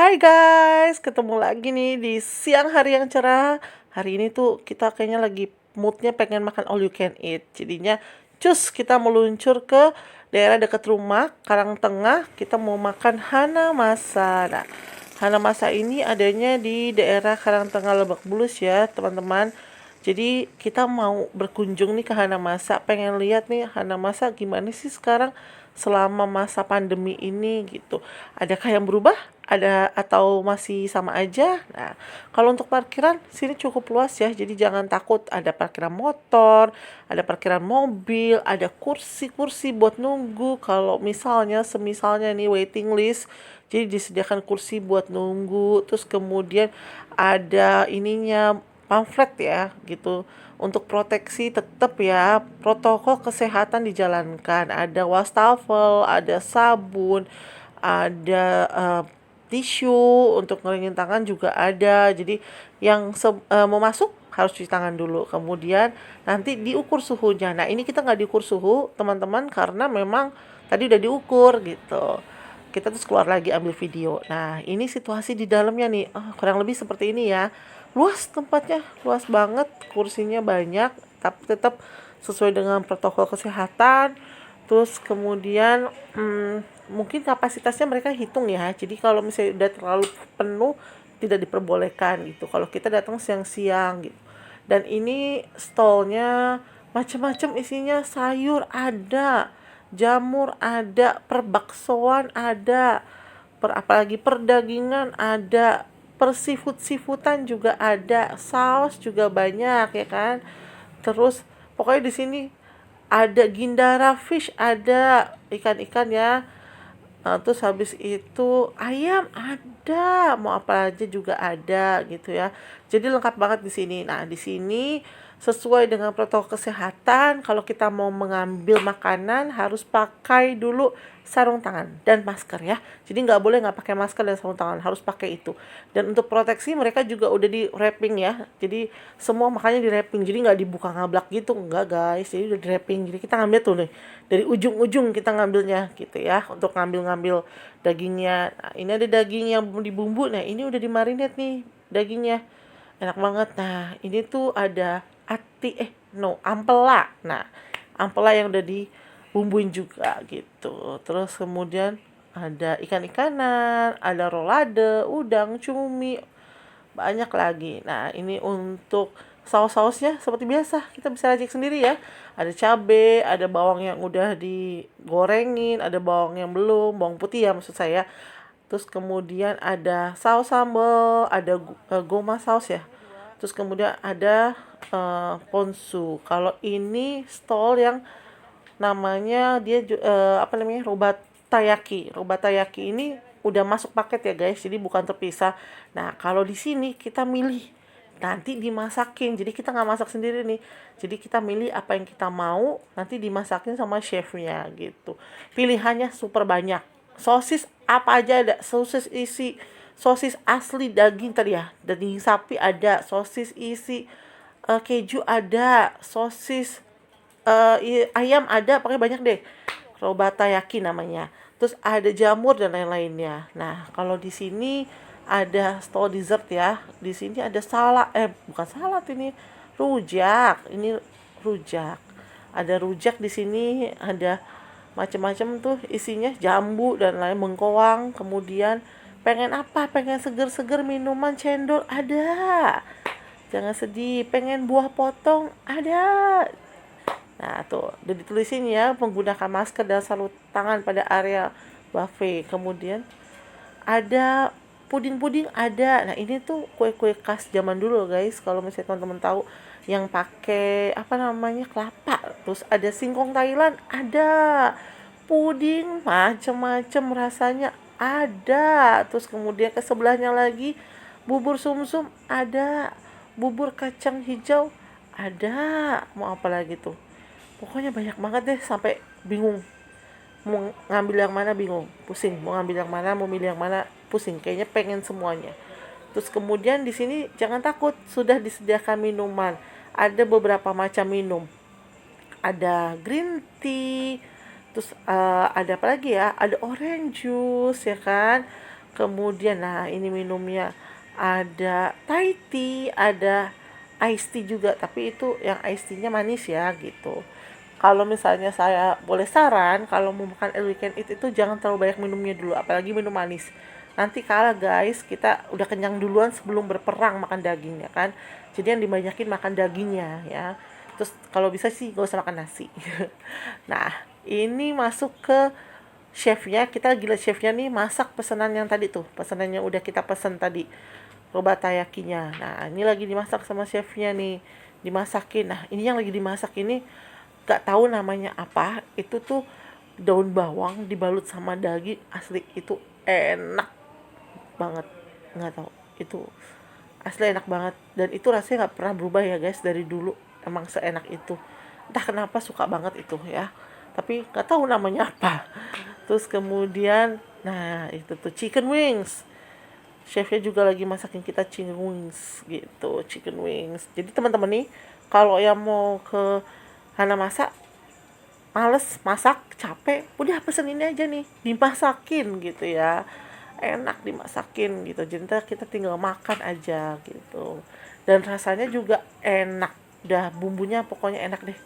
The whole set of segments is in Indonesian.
Hai guys, ketemu lagi nih di siang hari yang cerah. Hari ini tuh kita kayaknya lagi moodnya pengen makan all you can eat. Jadinya cus kita meluncur ke daerah dekat rumah, Karangtengah. Kita mau makan Hanamasa. Nah, Hanamasa ini adanya di daerah Karangtengah Lebak Bulus ya teman-teman. Jadi kita mau berkunjung nih ke Hanamasa, pengen lihat nih Hanamasa gimana sih sekarang selama masa pandemi ini gitu. Adakah yang berubah? Ada atau masih sama aja? Nah, kalau untuk parkiran sini cukup luas ya. Jadi jangan takut, ada parkiran motor, ada parkiran mobil, ada kursi-kursi buat nunggu. Kalau misalnya semisalnya nih waiting list, jadi disediakan kursi buat nunggu. Terus kemudian ada ininya pamflet ya gitu. Untuk proteksi tetap ya, protokol kesehatan dijalankan. Ada wastafel, ada sabun, ada tisu untuk ngeringin tangan juga ada. Jadi yang mau masuk harus cuci tangan dulu. Kemudian nanti diukur suhunya. Nah, ini kita nggak diukur suhu, teman-teman, karena memang tadi udah diukur gitu. Kita terus keluar lagi ambil video. Nah, ini situasi di dalamnya nih. Kurang lebih seperti ini ya. Luas tempatnya, luas banget, kursinya banyak, tapi tetap sesuai dengan protokol kesehatan. Terus kemudian mungkin kapasitasnya mereka hitung ya. Jadi kalau misalnya udah terlalu penuh tidak diperbolehkan gitu. Kalau kita datang siang-siang gitu. Dan ini stolnya macam-macam isinya, sayur ada, jamur ada, perbaksoan ada, apalagi perdagingan ada, seafood-seafoodan juga ada, saus juga banyak ya kan. Terus pokoknya di sini ada Gindara Fish, ada ikan-ikan ya. Terus habis itu ayam ada, mau apa aja juga ada gitu ya. Jadi lengkap banget di sini. Nah, di sini sesuai dengan protokol kesehatan, kalau kita mau mengambil makanan harus pakai dulu sarung tangan dan masker ya. Jadi nggak boleh nggak pakai masker dan sarung tangan, harus pakai itu. Dan untuk proteksi mereka juga udah di wrapping ya. Jadi semua makanya di wrapping, jadi nggak dibuka ngablak gitu, enggak guys. Jadi udah di wrapping. Jadi kita ngambil tuh nih dari ujung-ujung kita ngambilnya gitu ya, untuk ngambil dagingnya. Nah, ini ada daging yang dibumbu. Nah, ini udah dimarinate nih dagingnya, enak banget. Nah, ini tuh ada ampela. Nah, ampela yang udah dibumbuin juga gitu. Terus kemudian ada ikan-ikanan, ada rolade, udang, cumi, banyak lagi. Nah, ini untuk saus-sausnya seperti biasa, kita bisa racik sendiri ya. Ada cabe, ada bawang yang udah digorengin, ada bawang yang belum, bawang putih ya maksud saya. Terus kemudian ada saus sambal, ada goma saus ya. Terus kemudian ada ponzu. Kalau ini stall yang namanya dia apa namanya, Robatayaki. Robatayaki ini udah masuk paket ya guys, jadi bukan terpisah. Nah, kalau di sini kita milih nanti dimasakin, jadi kita nggak masak sendiri nih, jadi kita milih apa yang kita mau nanti dimasakin sama chefnya gitu. Pilihannya super banyak, sosis apa aja ada, sosis isi, sosis asli daging tadi ya, daging sapi ada, sosis isi keju ada, sosis ayam ada, pakai banyak deh. Robatayaki namanya. Terus ada jamur dan lain-lainnya. Nah, kalau di sini ada stall dessert ya. Di sini ada salad, bukan salad ini, rujak. Ini rujak. Ada rujak di sini, ada macam-macam tuh isinya, jambu dan lain, mengkoang. Kemudian pengen apa? Pengen seger-seger minuman cendol ada. Jangan sedih, pengen buah potong ada. Nah, tuh udah ditulisin ya, menggunakan masker dan sarung tangan pada area buffet. Kemudian ada puding-puding ada. Nah, ini tuh kue-kue khas zaman dulu, guys. Kalau misalnya teman-teman tahu, yang pakai apa namanya, kelapa. Terus ada singkong Thailand ada. Puding macam-macam rasanya ada. Terus kemudian ke sebelahnya lagi bubur sumsum ada. Bubur kacang hijau ada. Mau apa lagi tuh? Pokoknya banyak banget deh, sampai bingung mau ngambil yang mana, bingung, pusing, mau ngambil yang mana, mau milih yang mana, pusing, kayaknya pengen semuanya. Terus kemudian di sini jangan takut, sudah disediakan minuman, ada beberapa macam minum, ada green tea, terus ada apa lagi ya, ada orange juice ya kan, Kemudian nah ini minumnya ada Thai tea, ada iced tea juga, tapi itu yang iced tea-nya manis ya gitu. Kalau misalnya saya boleh saran, kalau mau makan all you can eat itu jangan terlalu banyak minumnya dulu, apalagi minum manis. Nanti kalah guys, kita udah kenyang duluan sebelum berperang makan dagingnya kan. Jadi yang dibanyakin makan dagingnya ya. Terus kalau bisa sih gak usah makan nasi. Nah, ini masuk ke chefnya. Kita gila chefnya nih masak pesanan yang tadi tuh, pesanan yang udah kita pesan tadi, robatayakinya. Nah, ini lagi dimasak sama chefnya nih, dimasakin. Nah, ini yang lagi dimasak ini gak tahu namanya apa. Itu tuh daun bawang dibalut sama daging, asli itu enak banget. Nggak tahu, itu asli enak banget, dan itu rasanya nggak pernah berubah ya guys, dari dulu emang seenak itu. Entah kenapa suka banget itu ya, tapi nggak tahu namanya apa. Terus kemudian nah itu tuh chicken wings, chefnya juga lagi masakin kita chicken wings gitu, chicken wings. Jadi teman-teman nih, kalau yang mau ke Hana masak, males masak, capek, udah pesen ini aja nih, dimasakin gitu ya, enak dimasakin gitu. Jadi kita tinggal makan aja gitu, dan rasanya juga enak, udah bumbunya pokoknya enak deh,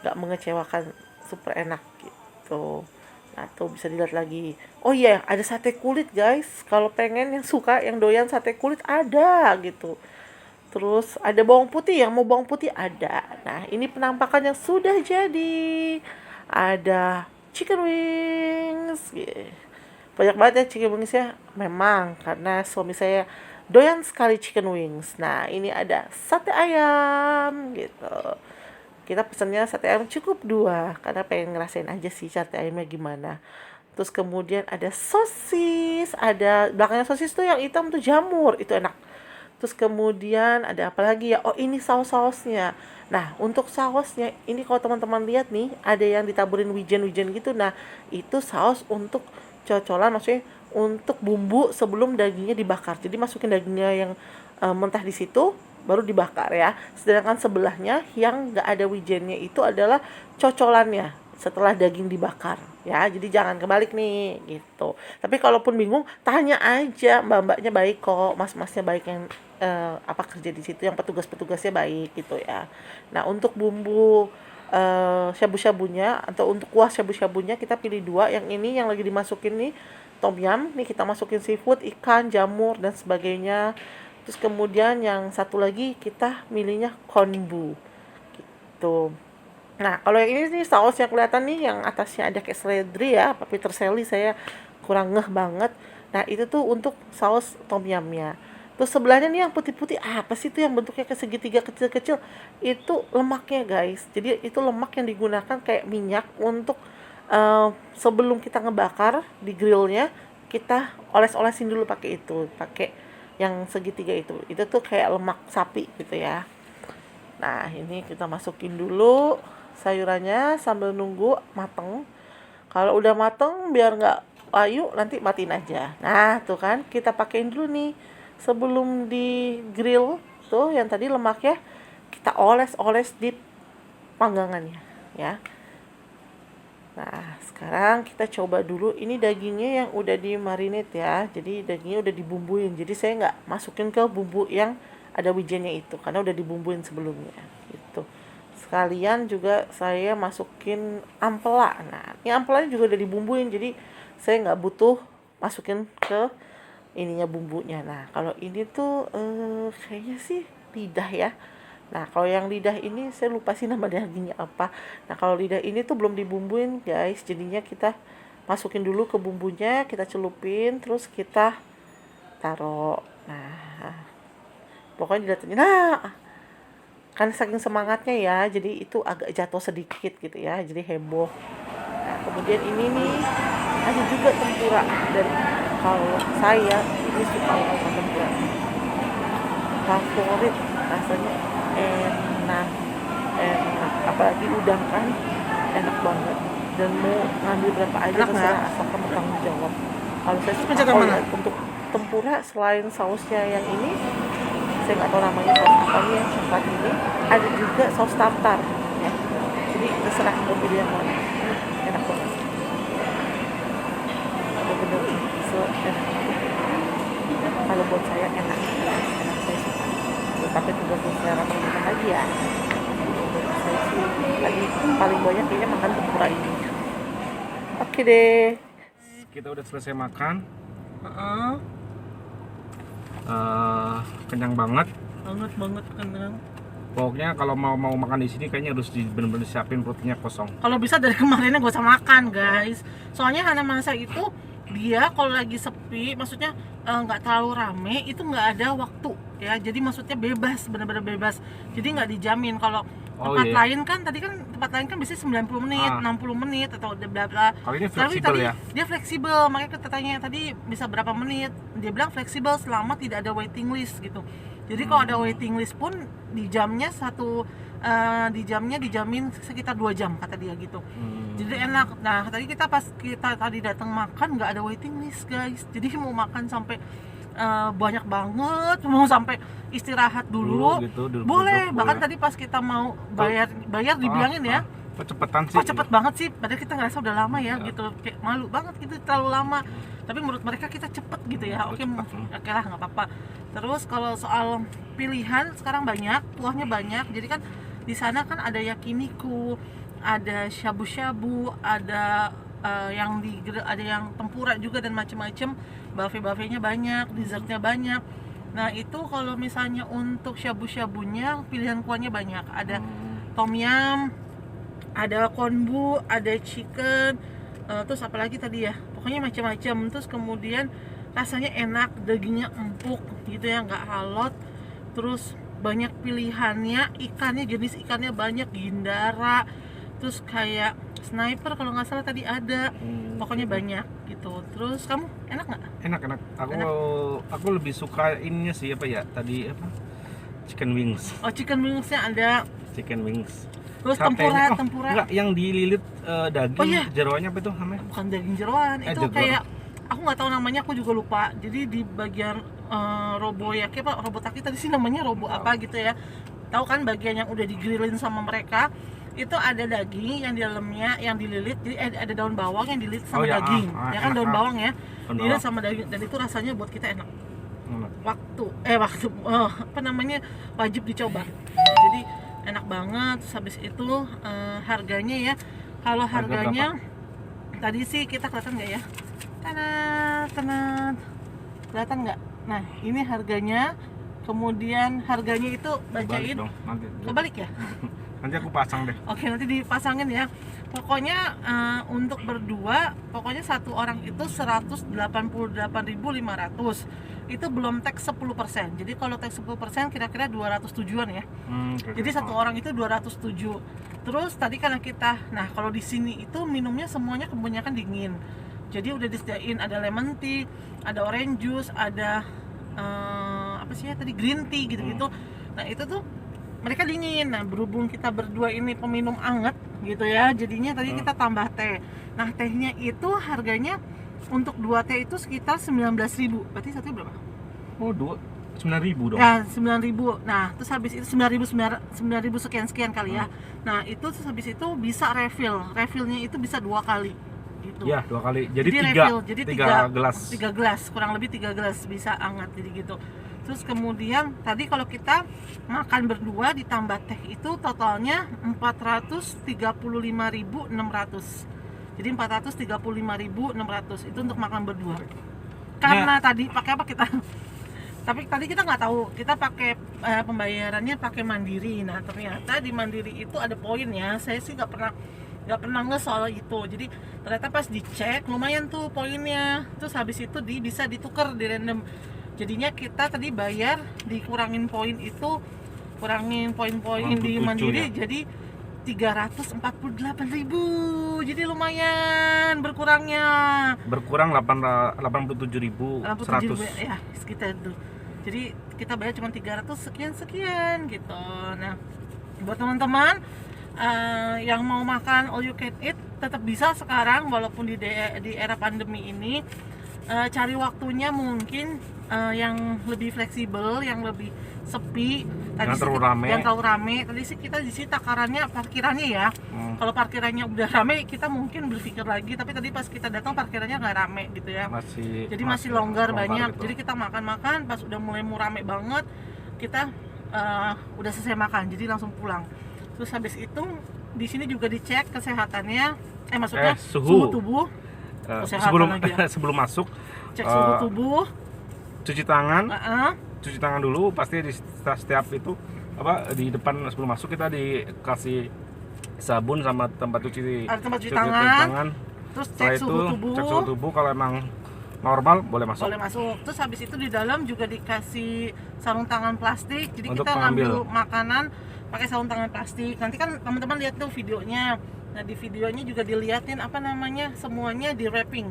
nggak mengecewakan, super enak gitu. Nah tuh bisa dilihat lagi. Oh iya, ada sate kulit guys, kalau pengen yang suka yang doyan sate kulit ada gitu. Terus ada bawang putih, yang mau bawang putih ada. Nah, ini penampakan yang sudah jadi. Ada chicken wings. Banyak banget ya chicken wings ya. Memang karena suami saya doyan sekali chicken wings. Nah, ini ada sate ayam gitu. Kita pesennya sate ayam cukup 2 karena pengen ngerasain aja sih sate ayamnya gimana. Terus kemudian ada sosis, ada belakangnya sosis tuh yang hitam tuh jamur, itu enak. Terus kemudian ada apa lagi ya? Oh, ini saus-sausnya. Nah, untuk sausnya ini kalau teman-teman lihat nih, ada yang ditaburin wijen-wijen gitu. Nah, itu saus untuk cocolan, maksudnya untuk bumbu sebelum dagingnya dibakar. Jadi masukin dagingnya yang mentah di situ, baru dibakar ya. Sedangkan sebelahnya yang nggak ada wijennya itu adalah cocolannya setelah daging dibakar ya. Jadi jangan kebalik nih gitu. Tapi kalaupun bingung, tanya aja, mbak-mbaknya baik kok, mas-masnya baik yang apa kerja di situ, yang petugas-petugasnya baik gitu ya. Nah, untuk bumbu syabu-syabunya atau untuk kuah syabu-syabunya kita pilih 2. Yang ini yang lagi dimasukin nih tom yum, nih kita masukin seafood, ikan, jamur dan sebagainya. Terus kemudian yang satu lagi kita milihnya konbu gitu. Nah, kalau yang ini nih saus yang kelihatan nih, yang atasnya ada kayak seledri ya, apa Peter Sally, saya kurang ngeh banget. Nah, itu tuh untuk saus tom yumnya. Terus sebelahnya nih yang putih-putih, apa sih itu yang bentuknya kayak segitiga kecil-kecil? Itu lemaknya guys. Jadi itu lemak yang digunakan kayak minyak untuk sebelum kita ngebakar di grillnya, kita oles-olesin dulu pakai itu, pakai yang segitiga itu. Itu tuh kayak lemak sapi gitu ya. Nah, ini kita masukin dulu sayurannya sambil nunggu mateng. Kalau udah mateng, biar nggak layu, nanti matiin aja. Nah, tuh kan, kita pakein dulu nih. Sebelum di grill, tuh yang tadi lemaknya, kita oles-oles di panggangannya, ya. Nah, sekarang kita coba dulu. Ini dagingnya yang udah di marinate ya. Jadi dagingnya udah dibumbuin. Jadi saya nggak masukin ke bumbu yang ada wijennya itu, karena udah dibumbuin sebelumnya. Gitu. Sekalian juga saya masukin ampela. Nah, ini ampelanya juga udah dibumbuin. Jadi saya nggak butuh masukin ke ininya bumbunya. Nah, kalau ini tuh kayaknya sih lidah ya. Nah, kalau yang lidah ini saya lupa sih nama dagingnya apa. Nah, kalau lidah ini tuh belum dibumbuin, guys. Jadinya kita masukin dulu ke bumbunya, kita celupin, terus kita taruh. Nah, pokoknya dilihatin. Nah, kan saking semangatnya ya, jadi itu agak jatuh sedikit gitu ya, jadi heboh. Nah, kemudian ini nih ada juga tempura, dan kalau saya ini suka banget tempura, favorit, rasanya enak, enak, apalagi udang kan enak banget, dan mau ngambil berapa aja Enak nggak? terserah, asal kamu tanggung jawab. Kalau saya Terus suka, pencet yang oh mana? ya, untuk tempura selain sausnya yang ini, saya nggak tahu namanya saus apa nih yang coklat ini, ada juga saus tartar ya. Jadi terserah mau pilih yang mana, enak banget, bener-bener so enak. kalau buat saya enak saya suka. Tapi tergantung selera teman-teman lagi ya. Buat saya sih lagi paling banyak kayaknya makan tempura ini. Oke deh. Kita udah selesai makan. Kenyang banget. Banget kenyang. Pokoknya kalau mau makan di sini kayaknya harus bener-bener siapin perutnya kosong. Kalau bisa dari kemarinnya gak usah makan guys. Soalnya Hanamasa itu dia kalau lagi sepi, maksudnya nggak terlalu rame, itu nggak ada waktu ya. Jadi maksudnya bebas, benar-benar bebas. Jadi nggak dijamin. Kalau tempat lain kan tempat lain kan biasanya 90 menit, 60 menit atau bla bla. Kalau ini fleksibel ya. Dia fleksibel, makanya kita tanya tadi bisa berapa menit. Dia bilang fleksibel selama tidak ada waiting list gitu. Jadi kalau ada waiting list pun di jamnya dijamin sekitar 2 jam kata dia gitu. Jadi enak. Nah tadi pas kita tadi datang makan nggak ada waiting list guys. Jadi mau makan sampai banyak banget, mau sampai istirahat dulu gitu, boleh. Bahkan tadi pas kita mau bayar dibilangin ya. Kok cepetan sih? Kok cepet banget sih? Padahal kita ngerasa udah lama ya gitu. Kayak malu banget gitu terlalu lama. Tapi menurut mereka kita cepet gitu ya. Oke lah nggak apa-apa. Terus kalau soal pilihan sekarang banyak, kuahnya banyak. Jadi kan di sana kan ada yakiniku, ada shabu-shabu, ada ada yang tempura juga dan macam-macam. Buffet-buffetnya banyak, dessertnya banyak. Nah itu kalau misalnya untuk shabu-shabunya pilihan kuahnya banyak. Ada tom yum, ada konbu, ada chicken, terus apalagi tadi ya, pokoknya macam-macam. Terus kemudian rasanya enak, dagingnya empuk gitu ya, nggak alot. Terus banyak pilihannya, ikannya jenis ikannya banyak, gindara, terus kayak sniper kalau nggak salah tadi ada, pokoknya banyak gitu. Terus kamu enak nggak? Enak. Aku lebih suka ininya sih tadi chicken wings. Oh chicken wingsnya ada. Chicken wings. Terus tempura. Enggak, yang dililit daging jeroannya apa itu namanya? Bukan daging jeroan, itu kayak aku nggak tahu namanya, aku juga lupa. Jadi di bagian roboyaki robotaki tadi sih namanya apa gitu ya. Tahu kan bagian yang udah digrillin sama mereka? Itu ada daging yang di dalamnya yang dililit, jadi ada daun bawang yang dililit sama daging. Ya kan daun bawang ya. Dililit sama daging dan itu rasanya buat kita enak. Wajib dicoba. Jadi enak banget. Terus habis itu harganya ya, kalau harganya tadi sih kita kelihatan nggak ya? Kelihatan nggak? Nah ini harganya, kemudian harganya itu bacain kebalik ya. Nanti aku pasang deh. Oke, nanti dipasangin ya. Pokoknya untuk berdua, pokoknya satu orang itu 188.500. Itu belum tax 10%. Jadi kalau tax 10% kira-kira 207-an ya. Jadi satu orang itu 207. Terus tadi karena kalau di sini itu minumnya semuanya kebanyakan dingin. Jadi udah disediain ada lemon tea, ada orange juice, ada green tea gitu-gitu. Nah, itu tuh mereka dingin. Nah berhubung kita berdua ini peminum anget gitu ya, jadinya tadi kita tambah teh. Nah tehnya itu harganya untuk 2 teh itu sekitar 19.000. Berarti satu berapa? Oh 9.000 dong. Ya 9.000. Nah terus habis itu 9.000 sekian kali ya. Nah itu terus habis itu bisa refillnya itu bisa 2 kali gitu. Ya 2 kali. Jadi 3 gelas. 3 gelas, kurang lebih 3 gelas bisa anget jadi gitu. Terus kemudian tadi kalau kita makan berdua ditambah teh itu totalnya 435.600. Jadi 435.600 itu untuk makan berdua. Karena tadi pakai apa kita? Tapi tadi kita nggak tahu, kita pakai pembayarannya pakai Mandiri. Nah ternyata di Mandiri itu ada poinnya. Saya sih nggak pernah soal itu. Jadi ternyata pas dicek lumayan tuh poinnya. Terus habis itu bisa ditukar di random. Jadinya kita tadi bayar dikurangin poin itu, kurangin poin-poin di Mandiri ya? Jadi 348.000. Jadi lumayan berkurangnya. Berkurang 87.100 ya sekitar itu. Jadi kita bayar cuma 300 sekian gitu. Nah buat teman-teman yang mau makan all you can eat tetap bisa sekarang walaupun di era pandemi ini. Cari waktunya mungkin yang lebih fleksibel, yang lebih sepi. Jangan terlalu rame. Jangan terlalu rame. Tadi sih kita di sini takarannya parkirannya ya. Kalau parkirannya udah rame, kita mungkin berpikir lagi. Tapi tadi pas kita datang parkirannya nggak rame gitu ya. Jadi masih longgar banyak. gitu. Jadi kita makan-makan, pas udah mulai mau rame banget, kita udah selesai makan. Jadi langsung pulang. Terus habis itu di sini juga dicek kesehatannya, maksudnya suhu tubuh. Sebelum lagi ya. sebelum masuk Cek suhu tubuh. cuci tangan. Cuci tangan dulu pasti di setiap itu di depan sebelum masuk kita dikasih sabun sama tempat cuci tangan. Terus cek suhu tubuh kalau emang normal boleh masuk. Terus habis itu di dalam juga dikasih sarung tangan plastik. Jadi Untuk kita ngambil pengambil makanan pakai sarung tangan plastik. Nanti kan teman-teman lihat tuh videonya. Nah, di videonya juga diliatin semuanya di wrapping.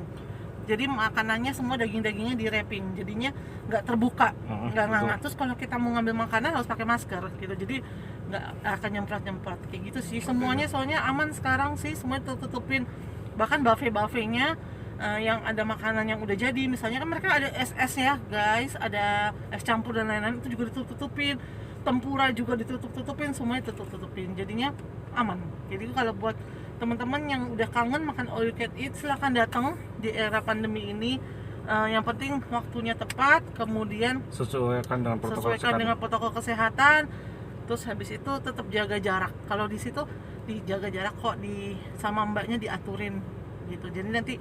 Jadi makanannya semua daging-dagingnya di wrapping, jadinya nggak terbuka, nggak nganga. Terus kalau kita mau ngambil makanan harus pakai masker gitu, jadi nggak akan nyemprot kayak gitu sih. Semuanya soalnya aman sekarang sih, semua tutupin. Bahkan buffet-buffetnya yang ada makanan yang udah jadi, misalnya kan mereka ada es ya guys, ada es campur dan lain-lain, itu juga ditutup-tutupin. Tempura juga ditutup-tutupin, semuanya tutupin, jadinya aman. Jadi kalau buat teman-teman yang udah kangen makan all you can eat, silahkan datang di era pandemi ini. Yang penting waktunya tepat, kemudian sesuaikan dengan protokol kesehatan. Terus habis itu tetap jaga jarak. Kalau di situ dijaga jarak kok, sama mbaknya diaturin gitu. Jadi nanti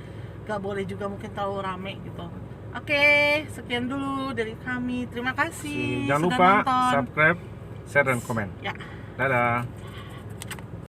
gak boleh juga mungkin terlalu rame gitu. Oke, sekian dulu dari kami. Terima kasih. Jangan sudah lupa nonton. subscribe, share dan komen. Ya. Dadah.